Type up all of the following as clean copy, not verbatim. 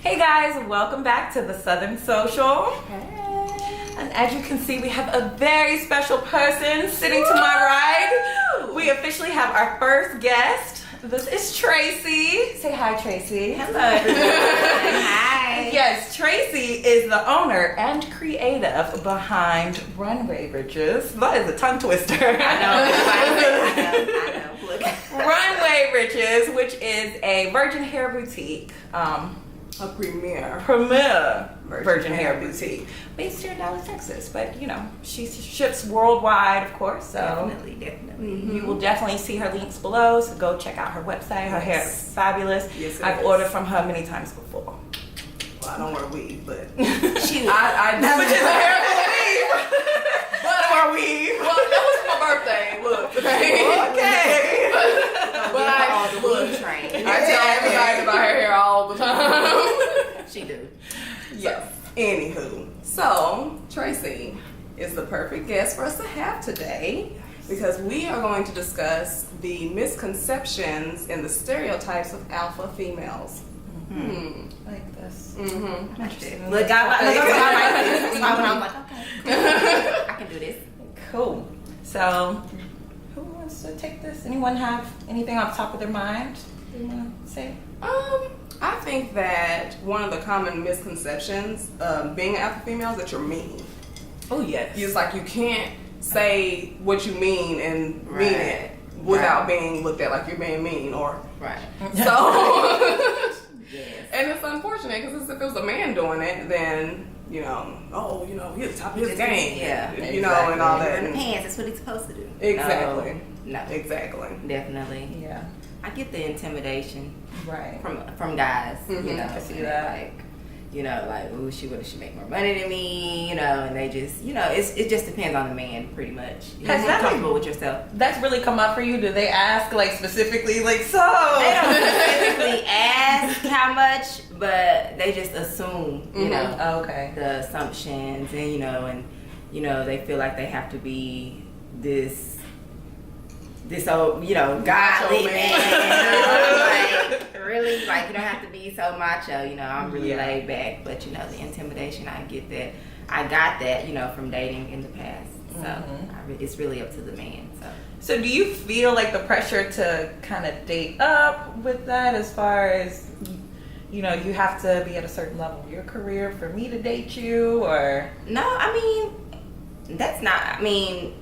Hey guys, welcome back to the Southern Social. Hey. And as you can see, we have a very special person sitting to my right. We officially have our first guest. This is Tracee. Say hi, Tracee. Hello, everyone. Hi. Yes, Tracee is the owner and creative behind Runway Riches. That is a tongue twister. I know. Look. Runway Riches, which is a virgin hair boutique. A premier Virgin hair boutique based here in Dallas, Texas. But you know, she ships worldwide, of course. So Definitely. you will definitely see her links below. So go check out her website. Her hair is fabulous. Yes, I've ordered from her many times before. Well, I don't wear weave, but She I do. Which is a hair weave. But our weave. Well, that was my birthday. Look. Okay. But all the weed train. I tell everybody about her hair all the time. She do. Yes. Anywho, so Tracee is the perfect guest for us to have today because we are going to discuss the misconceptions and the stereotypes of alpha females. Like this. Mm-hmm. Look, I was like, okay. I can do this. Cool. So, who wants to take this? Anyone have anything off the top of their mind they want to say? I think that one of the common misconceptions of being an alpha female is that you're mean. Oh yes. It's like you can't say what you mean and mean it without being looked at like you're being mean or Right. so. Yes. And it's unfortunate because if it was a man doing it, then he's the top of his game. Yeah, and all that. In the pants, that's what he's supposed to do. Exactly. No. Exactly. Definitely. Yeah. I get the intimidation Right. from guys. Mhm. You know, I see that. Like, ooh, she make more money than me. And they just, it just depends on the man, pretty much. Has You're that comfortable with yourself. That's really come up for you? Do they ask specifically so? They don't specifically ask how much, but they just assume, Oh, okay. the assumptions, and they feel like they have to be this old, godly man. Really, you don't have to be so macho. I'm really laid back, but the intimidation, I get that. I got that, from dating in the past. So it's really up to the man. So do you feel like the pressure to kind of date up with that, as far as you have to be at a certain level of your career for me to date you, or No, that's not. No,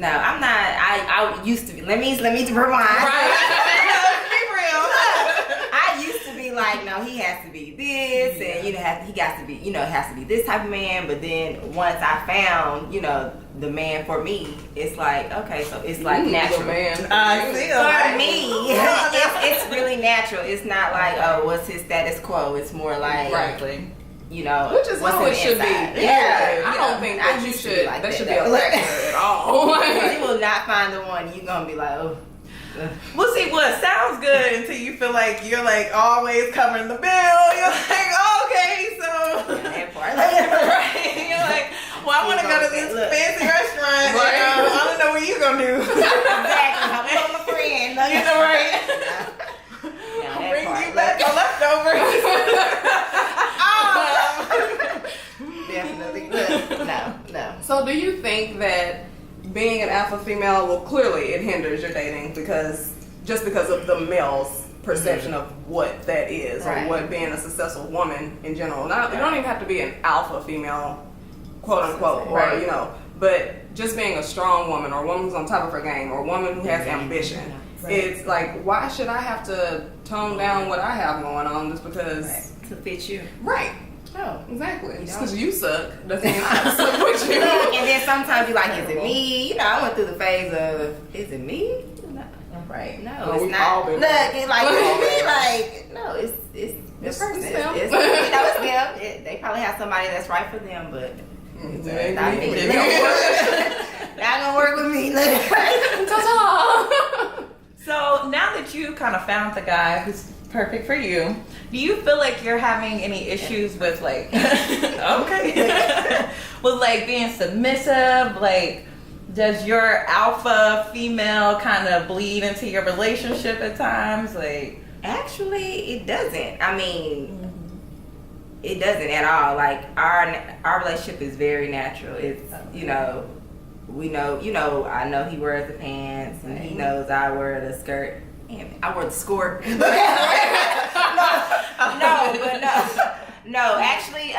I'm not. I used to be. Let me rewind. right? Be real. I used to be like, no, he has to be this, and he has to be, has to be this type of man. But then once I found, the man for me, it's like, okay, so it's like natural. Man. I see. For me, it's really natural. It's not like, oh, what's his status quo? It's more like, Exactly. Which is how it should be. Yeah, I don't think that you should. Like that should be a factor at all. You will not find the one. You're gonna be like, oh. Well, see, what sounds good until you feel like you're always covering the bill. You're like, oh, okay, so That part. right. You're like, well, I want to go to this fancy restaurant. Right. I don't know what you gonna do. Exactly. I'm with my friend. You know, right? Yeah, that Bring part. you back the leftovers. Definitely. No. So do you think that being an alpha female, well, clearly it hinders your dating because of the male's perception of what that is, or what being a successful woman in general. Not, you don't even have to be an alpha female, quote unquote, or but just being a strong woman, or a woman who's on top of her game, or a woman who has ambition. Right. It's like, why should I have to tone down what I have going on just because to fit you? Right. No. Exactly. Just because you suck doesn't mean I suck with you. And then sometimes you're like, is it me? I went through the phase of, is it me? No. Right. No, Well, it's we've not. all been Look, it's like, no, it's the person. It's them. It's them. They probably have somebody that's right for them, but not me. Not gonna work with me. Ta-ta! So now that you kind of found the guy who's perfect for you, do you feel like you're having any issues with okay with being submissive, does your alpha female kind of bleed into your relationship at times? Like, actually, it doesn't. I mean, it doesn't at all. Like our relationship is very natural. It's we know, I know he wears the pants, and he knows I wear the skirt. Damn, I wore the skirt. No. Actually,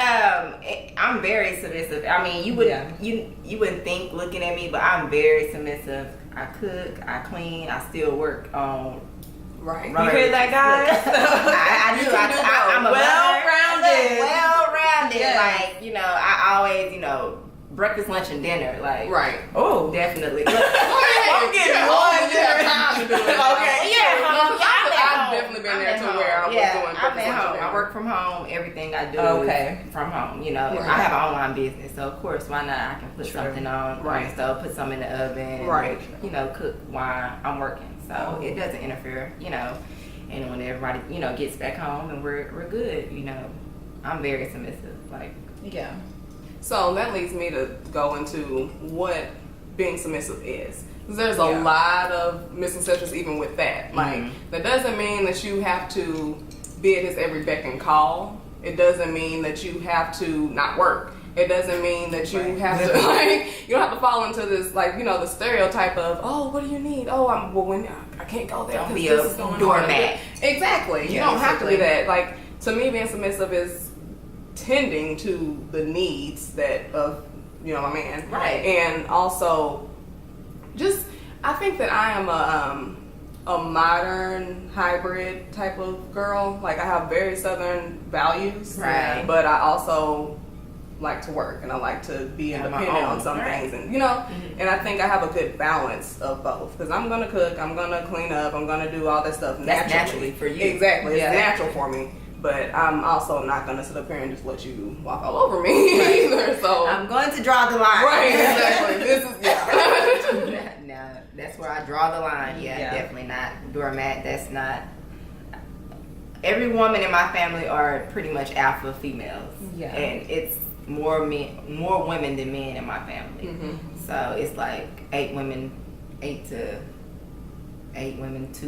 I'm very submissive. I mean, you wouldn't think looking at me, but I'm very submissive. I cook, I clean, I still work on. Right. You hear that, guys? I do. I'm a well-rounded. Well-rounded. Yes. Like, I always, breakfast, lunch, and dinner. Like, Right. Oh, definitely. I'm getting one dinner. Time to do it. Okay. Yeah. I've definitely been there to where I was doing I'm at home. dinner. I work from home. Everything I do Okay. is from home. Right. I have an online business, so of course, why not? I can put something on Right. the stove, put some in the oven, Right. cook while I'm working. So it doesn't interfere, And when everybody, gets back home and we're good, I'm very submissive. Like, Yeah. So that leads me to go into what being submissive is. 'Cause there's a Yeah. lot of misconceptions even with that. Like, that doesn't mean that you have to be at his every beck and call. It doesn't mean that you have to not work. It doesn't mean that you have to, you don't have to fall into this, the stereotype of, oh, what do you need? Oh, I can't go there. Don't be this a is going on. doormat. Exactly. You Yeah, don't have to be exactly. that. Like, to me, being submissive is tending to the needs of my man, Right. And also I think that I am a modern hybrid type of girl. Like, I have very Southern values, Right. but I also like to work and I like to be Have my independent own, on some right. things, and and I think I have a good balance of both, because I'm gonna cook, I'm gonna clean up, I'm gonna do all that stuff That's naturally for you. Exactly, Yeah. it's natural for me. But I'm also not gonna sit up here and just let you walk all over me either. So I'm going to draw the line. right, exactly. This is No, that's where I draw the line. Yeah, Yeah. definitely not doormat. That's not. Every woman in my family are pretty much alpha females. Yeah. And it's more women than men in my family. So it's like 8 women, 2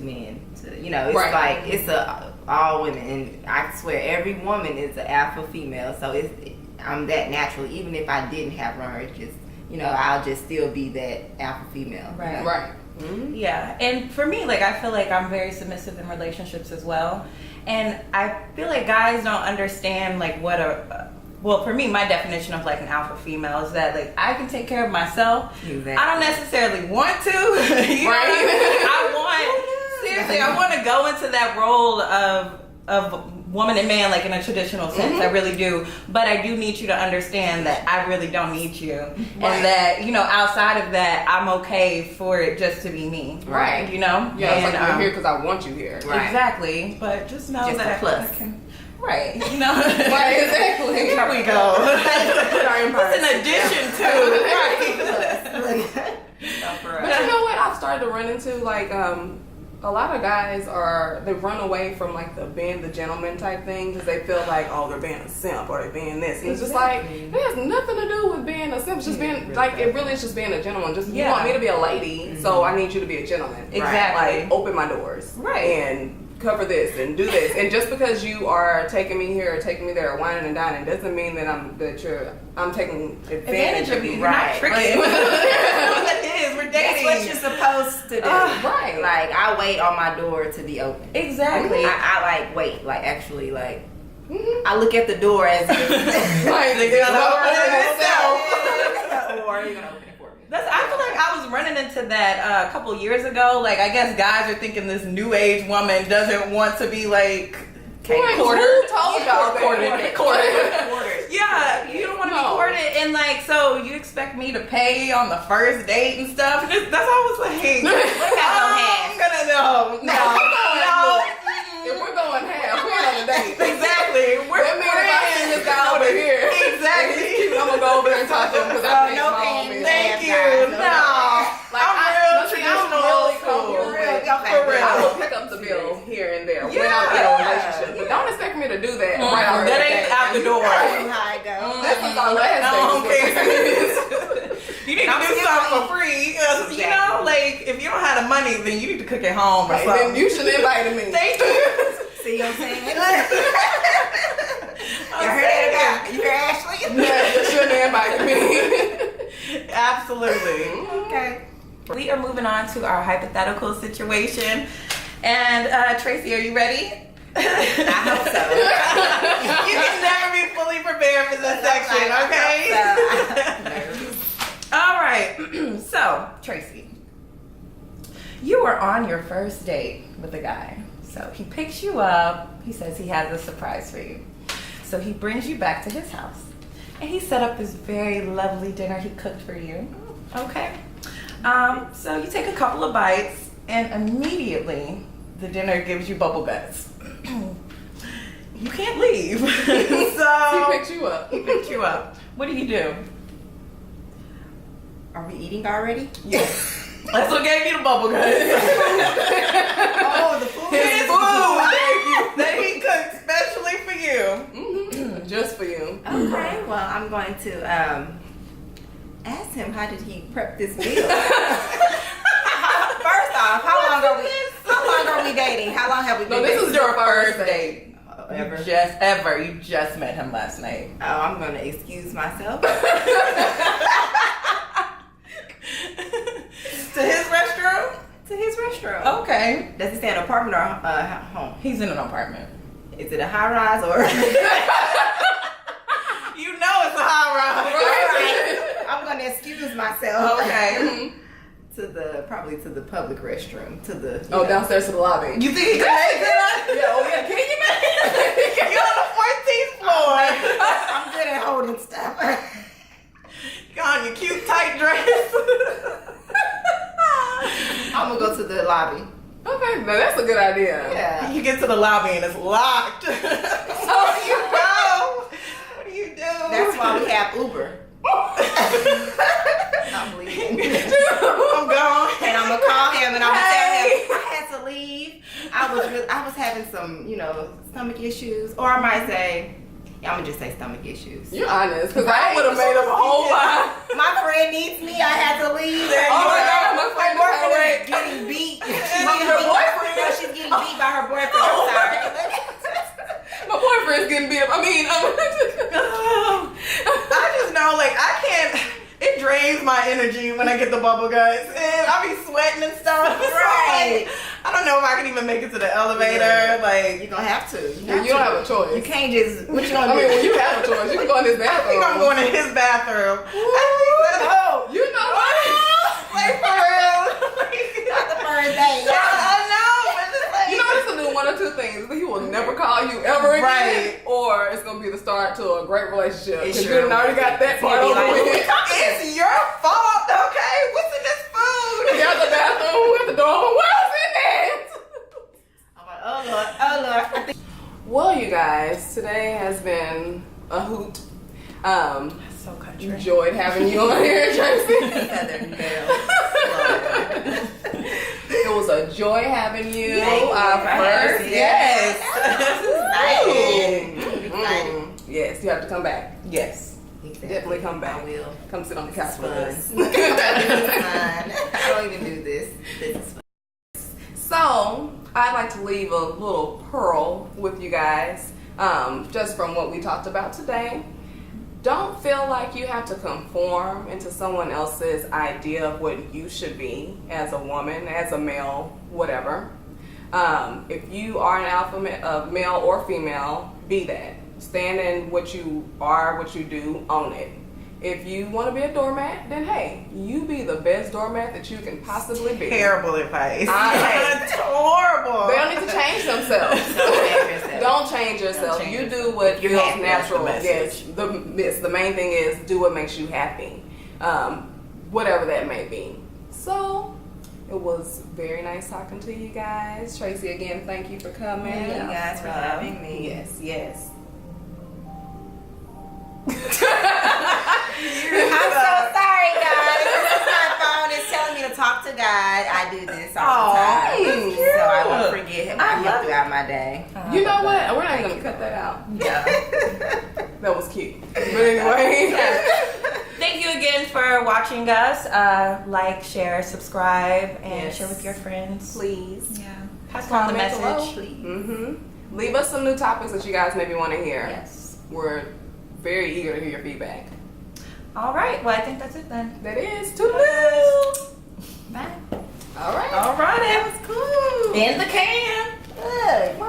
men. It's Right. like it's all women, and I swear every woman is an alpha female. So I'm that natural. Even if I didn't have runner, it's just I'll just still be that alpha female. Right. right. Yeah, and for me, I feel like I'm very submissive in relationships as well, and I feel like guys don't understand what for me, my definition of an alpha female is that I can take care of myself. Exactly. I don't necessarily want to. You know what I mean? Seriously, I want to go into that role of woman and man, in a traditional sense. I really do. But I do need you to understand that I really don't need you. Right. And that, outside of that, I'm okay for it just to be me. Right. Yeah, And, it's you're here because I want you here. Right. Exactly. But just know Just that a plus. I can. Right. Right, exactly. Here we go. It's an addition to. Right. But you know what? I've started to run into a lot of guys they run away from the being the gentleman type thing, because they feel like, oh, they're being a simp or they're being this, and it's just it has nothing to do with being a simp. It's just being it really is just being a gentleman. Just you want me to be a lady, so I need you to be a gentleman. Exactly. Open my doors, Right. and cover this and do this. And just because you are taking me here or taking me there or whining and dining doesn't mean that I'm taking advantage of you. You're not tricking. That's what it is. We're dating. That's what you're supposed to do. Right. I wait on my door to be open. Exactly. I wait. I look at the door as if or you're gonna open it for me. I feel like I was running into that a couple years ago. I guess guys are thinking this new age woman doesn't want to be Who told y'all courted. Yeah, you don't want to be courted, and so you expect me to pay on the first date and stuff. That's all I was like. I'm gonna no. If we're going half, we're on a date. Exactly. We're That means if I see this guy over here, exactly. I'm gonna go over there and talk to him because I think no my pain, homie- Thank you. No. I'm real traditional old school. I will pick up the bill here and there when I'm in a relationship, but don't expect me to do that right off That ain't out the door. How I go. This is our last date. You can do something for free. Exactly. You know, like, if you don't have the money, then you need to cook at home or something. Then you should invite me. Thank you. See what I'm saying? You heard that about? You heard Ashley? Yeah, you should invite me. Absolutely. Okay. We are moving on to our hypothetical situation. And Tracee, are you ready? I hope so. You can never be fully prepared for this section, okay? All right. So, Tracee, you were on your first date with a guy. So he picks you up. He says he has a surprise for you. So he brings you back to his house. And he set up this very lovely dinner he cooked for you. Okay. So you take a couple of bites, and immediately the dinner gives you bubble guts. You can't leave. So he picked you up. He picked you up. What do? Are we eating already? Yes. That's what gave you the bubble guts. Oh, the food. His food that he cooked specially for you. Mm-hmm. Just for you. Okay. Well, I'm going to ask him, how did he prep this meal? First off, how long are we dating? How long have we been dating? This is your first date. Ever. You just met him last night. Oh, I'm going to excuse myself. To his restroom? To his restroom. Okay. Does he stay in an apartment or home? He's in an apartment. Is it a high rise or? You know it's a high rise. Right. I'm going to excuse myself. Okay. Probably to the public restroom. Downstairs to the lobby. You think he can make it? Yeah, can you make it? You're on the 14th floor. I'm good at holding stuff. You're on your cute tight dress. I'm going to go to the lobby. Okay, now that's a good idea. Yeah. You get to the lobby and it's locked. So you go. What do you do? That's why we have Uber. I'm leaving. I'm gone. And I'm gonna call him and I'm gonna tell him I had to leave. I was having some, stomach issues, or I might say, I'm gonna just say stomach issues. You're honest, because I would have made up a whole lot. My friend needs me. I had to leave. Oh my God, my friend is getting beat. She's getting beat by her boyfriend. I'm sorry. My boyfriend's getting beat up. I just know, like, I can't. It drains my energy when I get the bubble guts, and I be sweating and stuff. Right. I don't know if I can even make it to the elevator. Yeah. Like, you're gonna have to. you don't have a choice. You can't just. What you gonna do? When you have a choice, you can go in his bathroom. I think I'm going in his bathroom. Oh, you know what? Like, for real. Not the first day. I know, but just like, You know, he's gonna do one or two things. He will never call you ever again, right? Or it's gonna be the start to a great relationship. It's You already got that part over with. It's your fault, okay? What's in this food? You got the bathroom at the door. What else in it? I'm like, oh Lord. Well, you guys, today has been a hoot. So country. Enjoyed having you on here, Tracee. Southern Belle. It was a joy having you. First, yes. Yes, you have to come back. Yes. Exactly. Definitely come back. I will. Come sit on the couch with us. Fun. I don't even do this. This is fun. So, I'd like to leave a little pearl with you guys, just from what we talked about today. Don't feel like you have to conform into someone else's idea of what you should be as a woman, as a male, whatever. If you are an alpha male or female, be that. Stand in what you are, what you do, own it. If you want to be a doormat, then hey, you be the best doormat that you can possibly be. Terrible advice. It's horrible. They don't need to change themselves. Don't change yourself. You do what feels natural. Yes. The main thing is do what makes you happy. Whatever that may be. So it was very nice talking to you guys. Tracee, again, thank you for coming. Thank you guys for having me. Yes. I'm so sorry, guys. This is my phone. It's telling me to talk to God. I do this all the time. So I won't forget him throughout my day. You know what? We're not going to cut that out. Yeah. That was cute. But anyway. Thank you again again for watching us. Like, share, subscribe, and share with your friends. Please. Yeah. Pass on the message. Please. Leave us some new topics that you guys maybe want to hear. Yes. We're very eager to hear your feedback. All right. Well, I think that's it then. That is. Toodaloo. Bye. All right. All right. That was cool. In the can. Good.